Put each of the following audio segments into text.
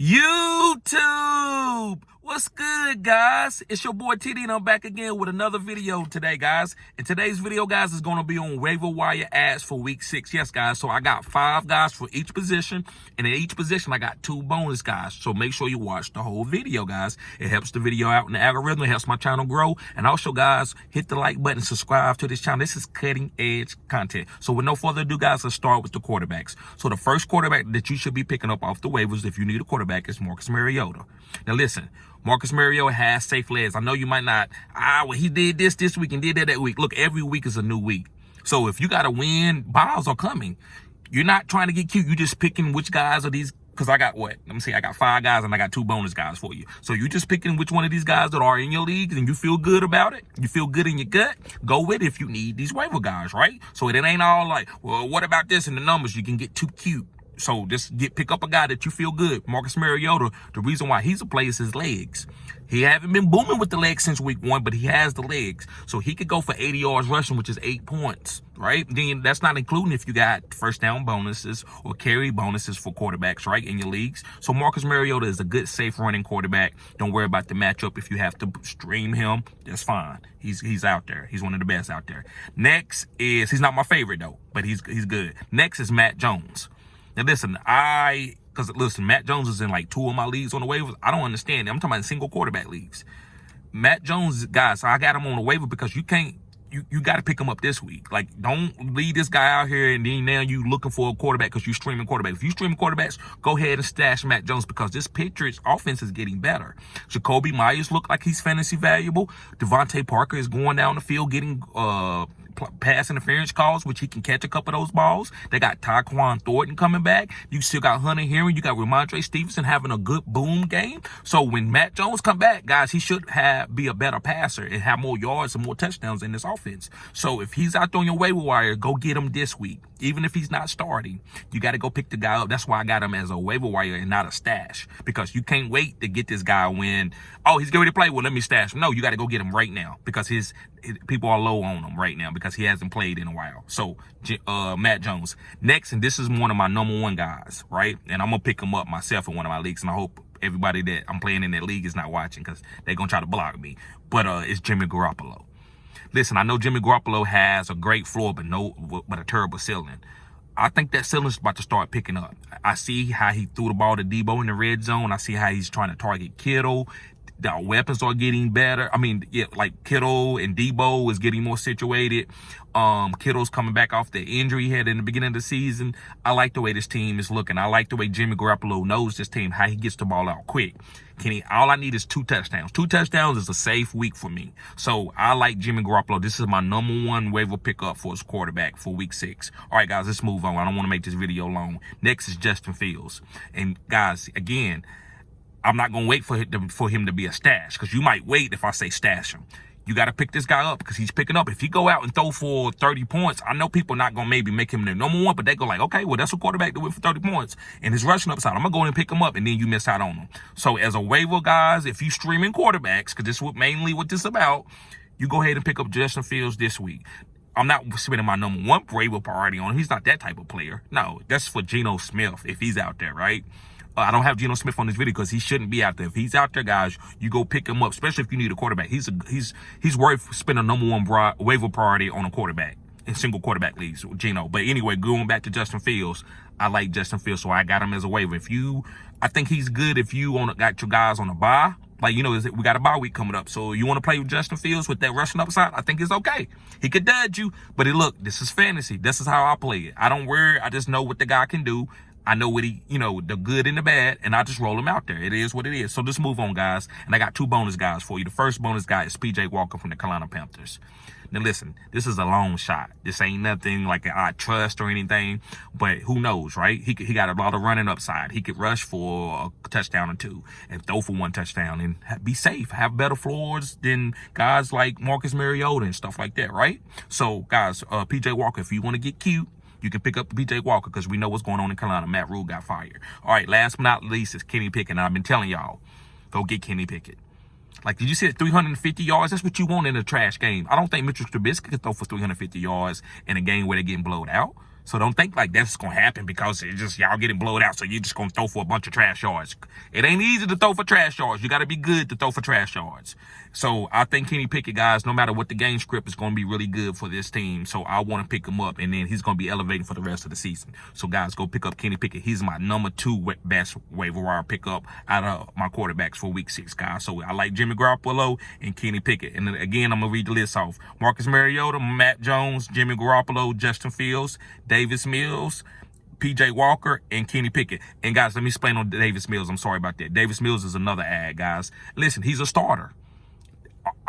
YouTube, what's good, guys? It's your boy TD, and I'm back again with another video today, guys. And today's video, guys, is going to be on waiver wire ads for week 6. Yes, guys, so I got 5 guys for each position, and in each position I got 2 bonus guys. So make sure you watch the whole video, guys. It helps the video out in the algorithm. It helps my channel grow. And also, guys, hit the like button, subscribe to this channel. This is cutting edge content. So with no further ado, guys, let's start with the quarterbacks. So the first quarterback that you should be picking up off the waivers if you need a quarterback is Marcus Mariota. Now listen, Marcus Mariota has safe legs. I know you might not, well, he did this week and did that week. Look, every week is a new week. So if you got to win, balls are coming. You're not trying to get cute. You're just picking which guys are these, because I got what? Let me see, I got 5 guys and I got 2 bonus guys for you. So you just picking which one of these guys that are in your league and you feel good about it. You feel good in your gut. Go with it if you need these waiver guys, right? So it ain't all like, well, what about this in the numbers? You can get too cute. So just pick up a guy that you feel good. Marcus Mariota, the reason why he's a play is his legs. He haven't been booming with the legs since week 1, but he has the legs. So he could go for 80 yards rushing, which is 8 points, right? Then that's not including if you got first down bonuses or carry bonuses for quarterbacks, right, in your leagues. So Marcus Mariota is a good, safe running quarterback. Don't worry about the matchup. If you have to stream him, that's fine. He's out there. He's one of the best out there. Next is, he's not my favorite though, but he's good. Next is Matt Jones. Now listen, Matt Jones is in like 2 of my leagues on the waivers. I don't understand it. I'm talking about single quarterback leagues. Matt Jones, guys, I got him on the waiver because you got to pick him up this week. Like, don't leave this guy out here and then now you looking for a quarterback because you streaming quarterback. If you streaming quarterbacks, go ahead and stash Matt Jones because this Patriots offense is getting better. Jacoby Myers look like he's fantasy valuable. Devontae Parker is going down the field getting pass interference calls, which he can catch a couple of those balls. They got Tyquan Thornton coming back. You still got Hunter Henry. You got Ramondre Stevenson having a good boom game. So when Matt Jones come back, guys, he should be a better passer and have more yards and more touchdowns in this offense. So if he's out there on your waiver wire, go get him this week. Even if he's not starting, you got to go pick the guy up. That's why I got him as a waiver wire and not a stash, because you can't wait to get this guy when, oh, he's getting ready to play. Well, let me stash him. No, you got to go get him right now because his people are low on him right now because he hasn't played in a while. So Matt Jones. Next, and this is one of my number 1 guys, right? And I'm going to pick him up myself in one of my leagues, and I hope everybody that I'm playing in that league is not watching because they're going to try to block me. But it's Jimmy Garoppolo. Listen, I know Jimmy Garoppolo has a great floor, but a terrible ceiling. I think that ceiling's about to start picking up. I see how he threw the ball to Debo in the red zone. I see how he's trying to target Kittle. The weapons are getting better. I mean, yeah, like Kittle and Debo is getting more situated. Kittle's coming back off the injury he had in the beginning of the season. I like the way this team is looking. I like the way Jimmy Garoppolo knows this team, how he gets the ball out quick. All I need is 2 touchdowns. 2 touchdowns is a safe week for me. So I like Jimmy Garoppolo. This is my number 1 waiver pickup for his quarterback for week 6. All right, guys, let's move on. I don't want to make this video long. Next is Justin Fields. And guys, again, I'm not going to wait for him to be a stash, because you might wait if I say stash him. You got to pick this guy up because he's picking up. If he go out and throw for 30 points, I know people are not going to maybe make him their number 1, but they go like, okay, well, that's a quarterback that went for 30 points. And his rushing upside, I'm going to go in and pick him up, and then you miss out on him. So as a waiver, guys, if you streaming quarterbacks, because this is mainly what this is about, you go ahead and pick up Justin Fields this week. I'm not spending my number 1 waiver priority on him. He's not that type of player. No, that's for Geno Smith if he's out there, right? I don't have Geno Smith on this video because he shouldn't be out there. If he's out there, guys, you go pick him up, especially if you need a quarterback. He's worth spending number 1 waiver priority on a quarterback in single quarterback leagues, Geno. But anyway, going back to Justin Fields, I like Justin Fields, so I got him as a waiver. I think he's good if you got your guys on a bye. Like, you know, we got a bye week coming up. So you want to play with Justin Fields with that rushing upside? I think it's okay. He could dodge you, but look, this is fantasy. This is how I play it. I don't worry. I just know what the guy can do. I know what the good and the bad, and I just roll him out there. It is what it is. So let's move on, guys. And I got 2 bonus guys for you. The first bonus guy is PJ Walker from the Carolina Panthers. Now, listen, this is a long shot. This ain't nothing like I trust or anything, but who knows, right? He got a lot of running upside. He could rush for a touchdown or 2 and throw for 1 touchdown and be safe, have better floors than guys like Marcus Mariota and stuff like that, right? So, guys, PJ Walker, if you want to get cute, you can pick up PJ Walker because we know what's going on in Carolina. Matt Rule got fired. All right, last but not least is Kenny Pickett. And I've been telling y'all, go get Kenny Pickett. Like, did you see it? 350 yards? That's what you want in a trash game. I don't think Mitchell Trubisky could throw for 350 yards in a game where they're getting blowed out. So don't think like that's going to happen because it's just y'all getting blowed out. So you're just going to throw for a bunch of trash yards. It ain't easy to throw for trash yards. You got to be good to throw for trash yards. So I think Kenny Pickett, guys, no matter what the game script, is going to be really good for this team. So I want to pick him up, and then he's going to be elevating for the rest of the season. So guys, go pick up Kenny Pickett. He's my number 2 best waiver wire pickup out of my quarterbacks for week 6, guys. So I like Jimmy Garoppolo and Kenny Pickett. And then again, I'm going to read the list off. Marcus Mariota, Matt Jones, Jimmy Garoppolo, Justin Fields, Davis Mills, P.J. Walker, and Kenny Pickett. And guys, let me explain on Davis Mills. I'm sorry about that. Davis Mills is another ad, guys. Listen, he's a starter.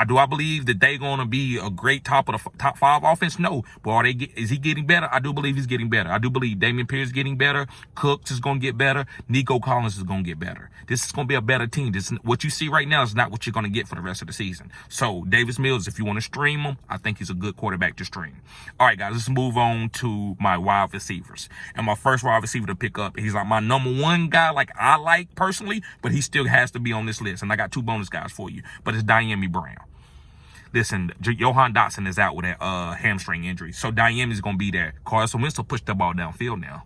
Do I believe that they're going to be a great top 5 offense? No. But is he getting better? I do believe he's getting better. I do believe Dameon Pierce is getting better. Cooks is going to get better. Nico Collins is going to get better. This is going to be a better team. What you see right now is not what you're going to get for the rest of the season. So Davis Mills, if you want to stream him, I think he's a good quarterback to stream. All right, guys, let's move on to my wide receivers. And my first wide receiver to pick up, he's like my number 1 guy, like I like personally, but he still has to be on this list. And I got 2 bonus guys for you, but it's Diane Brown. Listen, Johan Dotson is out with a hamstring injury. So Diane is going to be there. Carson Wentz will push that ball downfield now.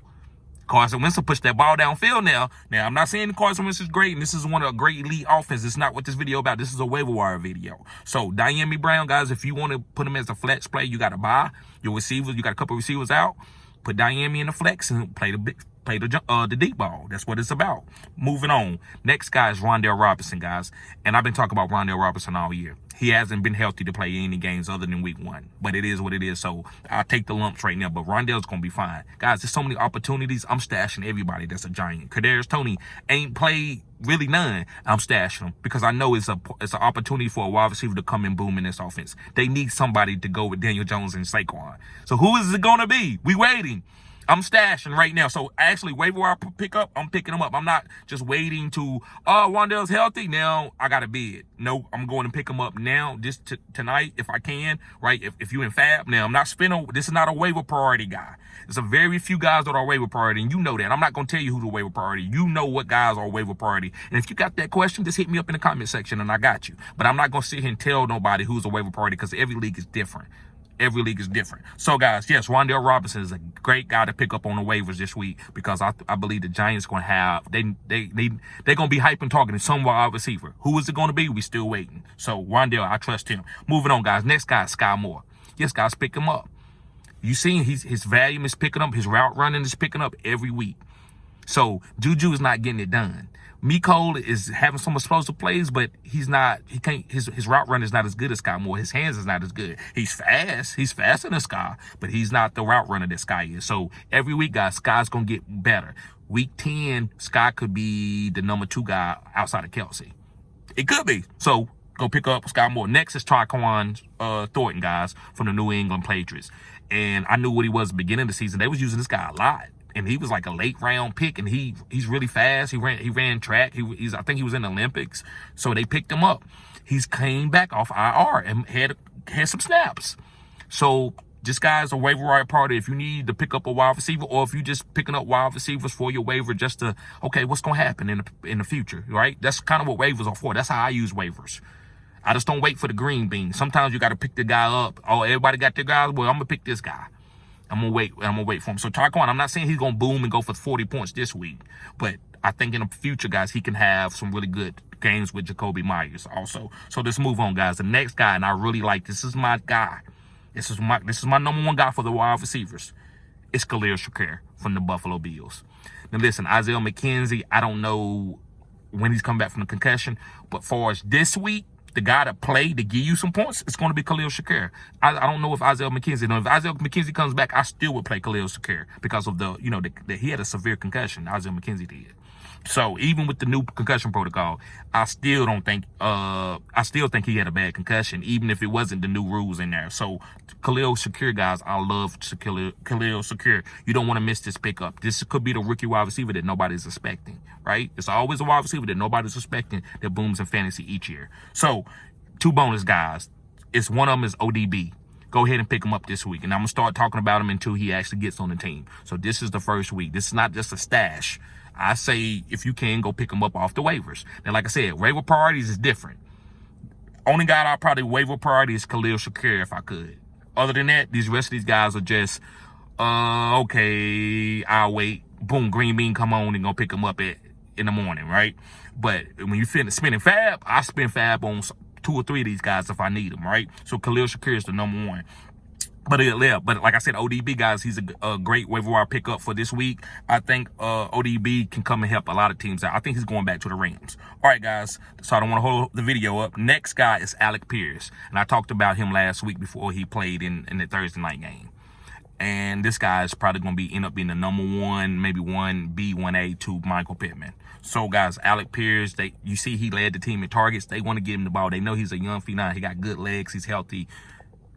Now, I'm not saying Carson Wentz is great, and this is one of a great elite offense. It's not what this video about. This is a waiver wire video. So Diane Brown, guys, if you want to put him as a flex play, you got to buy your receivers. You got a couple of receivers out. Put Diane in the flex and play the deep ball. That's what it's about. Moving on. Next guy is Rondell Robinson, guys. And I've been talking about Rondell Robinson all year. He hasn't been healthy to play any games other than week 1. But it is what it is. So I'll take the lumps right now. But Rondell's going to be fine. Guys, there's so many opportunities. I'm stashing everybody that's a Giant. Toney ain't played really none. I'm stashing him because I know it's an opportunity for a wide receiver to come and boom in this offense. They need somebody to go with Daniel Jones and Saquon. So who is it going to be? We waiting. I'm stashing right now. So actually, waiver wire pickup, I'm picking them up. I'm not just waiting to, Rondell's healthy. Now I got to bid. No, I'm going to pick them up now, just tonight if I can, right? If you in Fab. Now, I'm not spending, this is not a waiver priority guy. There's a very few guys that are waiver priority, and you know that. I'm not going to tell you who's a waiver priority. You know what guys are waiver priority. And if you got that question, just hit me up in the comment section, and I got you. But I'm not going to sit here and tell nobody who's a waiver priority because every league is different. Every league is different. So, guys, yes, Rondell Robinson is a great guy to pick up on the waivers this week because I believe the Giants going to have, they're going to be hyping targeting some wide receiver. Who is it going to be? We still waiting. So, Rondell, I trust him. Moving on, guys. Next guy is Sky Moore. Yes, guys, pick him up. You seen his volume is picking up. His route running is picking up every week. So, Juju is not getting it done. Mecole is having some explosive plays, but his route run is not as good as Sky Moore. His hands is not as good. He's fast. He's faster than Sky, but he's not the route runner that Sky is. So every week, guys, Sky's going to get better. Week 10, Sky could be the number 2 guy outside of Kelsey. It could be. So go pick up Sky Moore. Next is Tyquan Thornton, guys, from the New England Patriots. And I knew what he was at the beginning of the season. They was using this guy a lot. And he was like a late round pick, and he's really fast. He ran track. I think he was in the Olympics, so they picked him up. He's came back off IR and had some snaps. So this guy's a waiver wire party. If you need to pick up a wide receiver, or if you just picking up wide receivers for your waiver, just to what's gonna happen in the future, right? That's kind of what waivers are for. That's how I use waivers. I just don't wait for the green bean. Sometimes you got to pick the guy up. Oh, everybody got their guys. Well, I'm gonna pick this guy. I'm gonna wait for him. So Tyquan, I'm not saying he's gonna boom and go for 40 points this week, but I think in the future, guys, he can have some really good games with Jacoby Myers also. So let's move on, guys. The next guy, and I really like this is my guy. This is my number 1 guy for the wide receivers. It's Khalil Shakir from the Buffalo Bills. Now listen, Isaiah McKenzie, I don't know when he's coming back from the concussion, but for us this week, the guy to play to give you some points, it's going to be Khalil Shakir. I don't know if Isaiah McKenzie. If Isaiah McKenzie comes back, I still would play Khalil Shakir because of he had a severe concussion. Isaiah McKenzie did. So even with the new concussion protocol, I still think he had a bad concussion, even if it wasn't the new rules in there. So Khalil Shakir, guys, I love Khalil Shakir. You don't want to miss this pickup. This could be the rookie wide receiver that nobody's expecting, right? It's always a wide receiver that nobody's expecting that booms in fantasy each year. So 2 bonus guys. One of them is ODB. Go ahead and pick him up this week. And I'm going to start talking about him until he actually gets on the team. So this is the first week. This is not just a stash. I say, if you can, go pick them up off the waivers. Now, like I said, waiver priorities is different. Only guy I'll probably waiver priority is Khalil Shakir if I could. Other than that, these rest of these guys are just Okay, I'll wait. Boom, green bean come on and gonna pick him up in the morning, right? But when you finish spending fab, I spend fab on 2 or 3 of these guys if I need them, right? So Khalil Shakir is the #1. But like I said, ODB, guys, he's a great waiver wire pickup for this week. I think ODB can come and help a lot of teams out. I think he's going back to the Rams. All right, guys, so I don't want to hold the video up. Next guy is Alec Pierce, and I talked about him last week before he played in the Thursday night game. And this guy is probably going to end up being the #1, maybe 1B, 1A to Michael Pittman. So, guys, Alec Pierce, you see he led the team in targets. They want to give him the ball. They know he's a young phenom. He got good legs. He's healthy.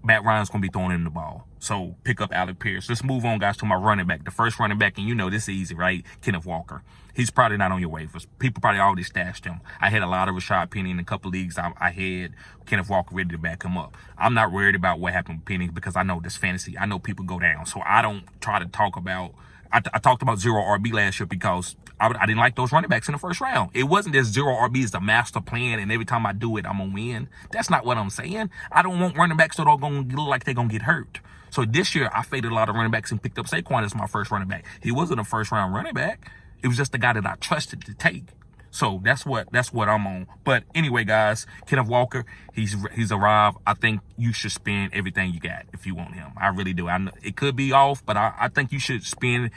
Matt Ryan's going to be throwing him the ball. So, pick up Alec Pierce. Let's move on, guys, to my running back. The first running back, and you know this is easy, right? Kenneth Walker. He's probably not on your waivers. People probably already stashed him. I had a lot of Rashad Penny in a couple leagues. I had Kenneth Walker ready to back him up. I'm not worried about what happened with Penny because I know this fantasy. I know people go down. So, I don't try to talk about... I talked about 0 RB last year because I didn't like those running backs in the first round. It wasn't that 0 RB is the master plan and every time I do it, I'm going to win. That's not what I'm saying. I don't want running backs that are going to look like they're going to get hurt. So this year, I faded a lot of running backs and picked up Saquon as my first running back. He wasn't a first-round running back. It was just the guy that I trusted to take. So that's what I'm on. But anyway, guys, Kenneth Walker, he's arrived. I think you should spend everything you got if you want him. I really do. I know it could be off, but I think you should spend.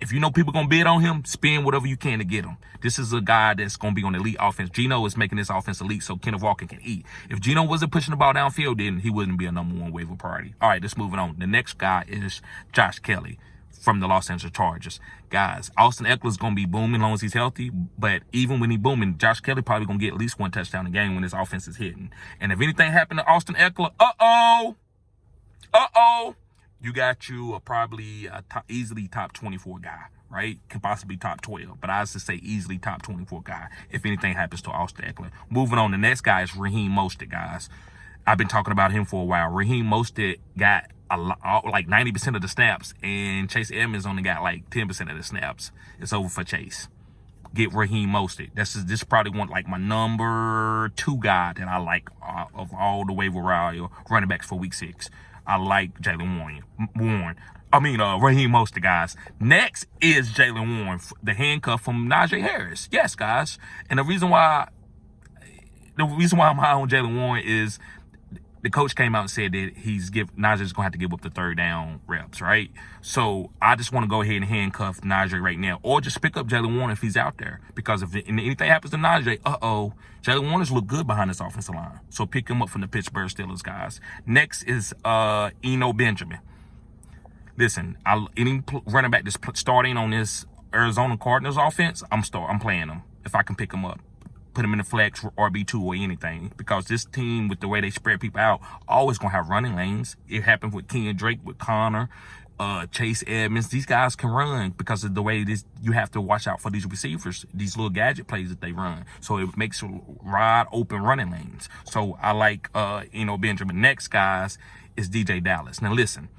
If you know people going to bid on him, spend whatever you can to get him. This is a guy that's going to be on elite offense. Geno is making this offense elite so Kenneth Walker can eat. If Geno wasn't pushing the ball downfield, then he wouldn't be a #1 waiver priority. All right, let's move it on. The next guy is Josh Kelly from the Los Angeles Chargers. Guys, Austin Eckler's going to be booming as long as he's healthy, but even when he's booming, Josh Kelly probably going to get at least 1 touchdown a game when his offense is hitting. And if anything happened to Austin Eckler, you got you probably easily top 24 guy, right? Can possibly top 12, but I was to say easily top 24 guy if anything happens to Austin Eckler. Moving on, the next guy is Raheem Mostert, guys. I've been talking about him for a while. Raheem Mostert got like 90% of the snaps, and Chase Edmonds only got like 10% of the snaps. It's over for Chase. Get Raheem Mostert. This is probably one like my #2 guy that I like of all the waiver wire running backs for week 6. I like Raheem Mostert, guys. Next is Jaylen Warren, the handcuff from Najee Harris. Yes, guys. And the reason why I'm high on Jaylen Warren is the coach came out and said that Najee's going to have to give up the 3rd down reps, right? So I just want to go ahead and handcuff Najee right now, or just pick up Jaylen Warren if he's out there. Because if anything happens to Najee, Jaylen Warren's look good behind this offensive line. So pick him up from the Pittsburgh Steelers, guys. Next is Eno Benjamin. Listen, any running back that's starting on this Arizona Cardinals offense, I'm playing him if I can pick him up. Put him in the flex RB2 or anything, because this team, with the way they spread people out, always gonna have running lanes. It happened with Kenyon Drake, with Connor, Chase Edmonds. These guys can run because of the way you have to watch out for these receivers, these little gadget plays that they run. So it makes wide open running lanes. So I like Benjamin. Next, guys, is DJ Dallas. Now listen,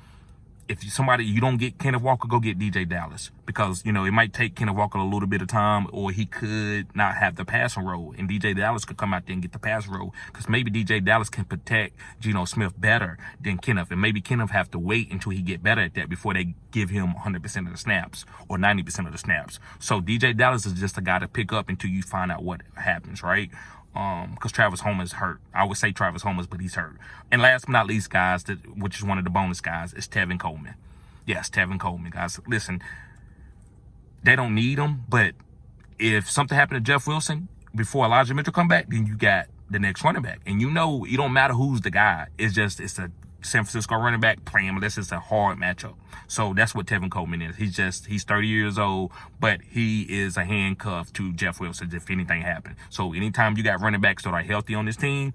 if you don't get Kenneth Walker, go get DJ Dallas, because it might take Kenneth Walker a little bit of time, or he could not have the passing role, and DJ Dallas could come out there and get the passing role, because maybe DJ Dallas can protect Geno Smith better than Kenneth, and maybe Kenneth have to wait until he get better at that before they give him 100% of the snaps or 90% of the snaps. So DJ Dallas is just a guy to pick up until you find out what happens, right? Because Travis Homer's hurt. I would say Travis Homer's, but he's hurt. And last but not least, guys, which is one of the bonus guys, is Tevin Coleman. Yes, Tevin Coleman, guys. Listen, they don't need him, but if something happened to Jeff Wilson before Elijah Mitchell come back, then you got the next running back. And it don't matter who's the guy. It's a San Francisco running back playing, unless it's a hard matchup. So that's what Tevin Coleman is. He's 30 years old, but he is a handcuff to Jeff Wilson if anything happened. So anytime you got running backs that are healthy on this team,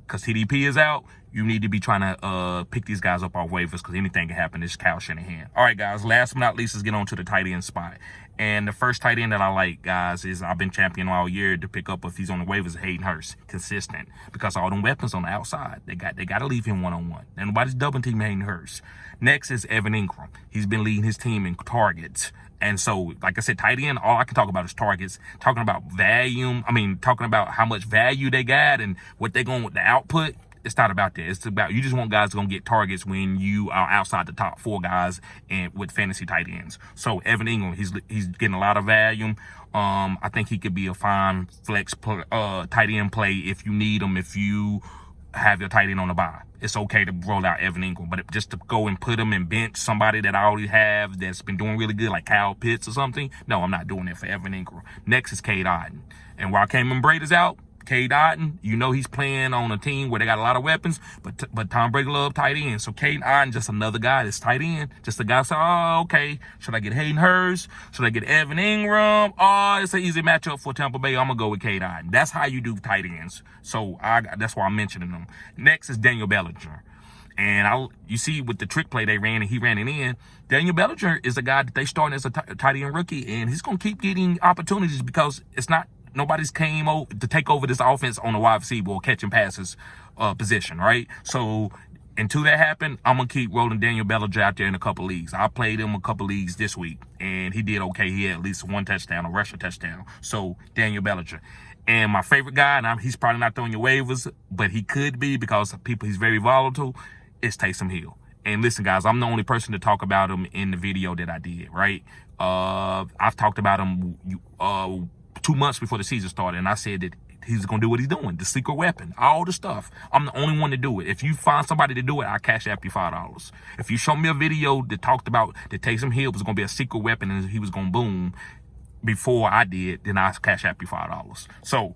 because TDP is out, you need to be trying to pick these guys up off waivers, because anything can happen. It's Kyle Shanahan. All right, guys, last but not least, let's get on to the tight end spot. And the first tight end that I like, guys, is I've been champion all year to pick up if he's on the waivers, Hayden Hurst, consistent, because all them weapons on the outside, they got to leave him one-on-one. And nobody's double teaming Hayden Hurst. Next is Evan Ingram. He's been leading his team in targets. And so, like I said, tight end, all I can talk about is targets. Talking about talking about how much value they got and what they're going with the output. it's not about that. It's about, you just want guys going to get targets when you are outside the top 4 guys and with fantasy tight ends. So Evan Ingram, he's getting a lot of value. I think he could be a fine flex tight end play if you need him, if you have your tight end on the bye. It's okay to roll out Evan Ingram, but just to go and put him and bench somebody that I already have that's been doing really good, like Kyle Pitts or something, no, I'm not doing it for Evan Ingram. Next is Cade Otton. And while Cameron Brady's out, Cade Otton, you know he's playing on a team where they got a lot of weapons, but Tom Brady loves tight end. So Cade Otton, just another guy that's tight end. Just a guy say, oh, okay, should I get Hayden Hurst? Should I get Evan Ingram? Oh, it's an easy matchup for Tampa Bay. I'm going to go with Cade Otton. That's how you do tight ends. So that's why I'm mentioning them. Next is Daniel Bellinger. And you see with the trick play they ran and he ran it in, Daniel Bellinger is a guy that they starting as a tight end rookie, and he's going to keep getting opportunities because nobody's came over to take over this offense on the wide receiver or catching passes position, right? So until that happen, I'm going to keep rolling Daniel Bellinger out there in a couple leagues. I played him a couple leagues this week, and he did okay. He had at least 1 touchdown, a rushing touchdown. So Daniel Bellinger. And my favorite guy, and he's probably not throwing your waivers, but he could be because he's very volatile, is Taysom Hill. And listen, guys, I'm the only person to talk about him in the video that I did, right? I've talked about him 2 months before the season started, and I said that he's going to do what he's doing, the secret weapon, all the stuff. I'm the only one to do it. If you find somebody to do it, I'll cash app you $5. If you show me a video that talked about that Taysom Hill was going to be a secret weapon and he was going to boom before I did, then I'll cash app you $5. So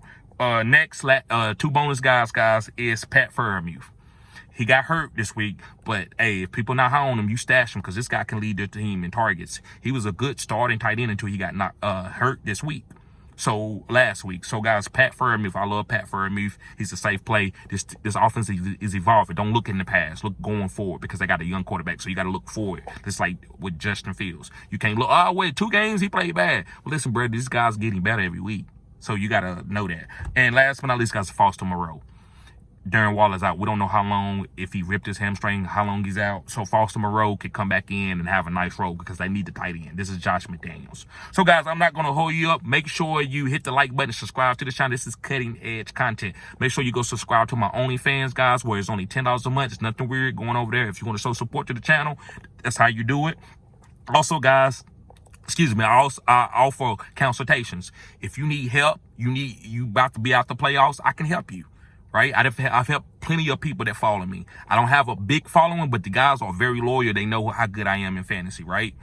next, 2 bonus guys, is Pat Freiermuth. He got hurt this week, but hey, if people not high on him, you stash him because this guy can lead their team in targets. He was a good starting tight end until he got hurt this week. So last week. So guys, Pat Freiermuth, I love Pat Freiermuth. He's a safe play. This offense is evolving. Don't look in the past. Look going forward because they got a young quarterback. So you got to look forward. Just like with Justin Fields. You can't look, oh, wait, 2 games he played bad. Well, listen, bro, this guy's getting better every week. So you got to know that. And last but not least, guys, Foster Moreau. Darren Waller's out. We don't know how long, if he ripped his hamstring, how long he's out. So Foster Moreau could come back in and have a nice role because they need the tight end. This is Josh McDaniels. So, guys, I'm not going to hold you up. Make sure you hit the like button, subscribe to the channel. This is cutting-edge content. Make sure you go subscribe to my OnlyFans, guys, where it's only $10 a month. It's nothing weird going over there. If you want to show support to the channel, that's how you do it. Also, guys, I offer consultations. If you need help, you about to be out the playoffs, I can help you. Right? I've helped plenty of people that follow me. I don't have a big following, but the guys are very loyal. They know how good I am in fantasy, right?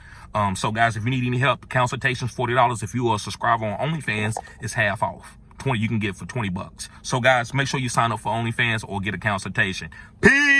So guys, if you need any help, consultations, $40. If you are a subscriber on OnlyFans, it's half off. 20 you can get for $20. So guys, make sure you sign up for OnlyFans or get a consultation. Peace.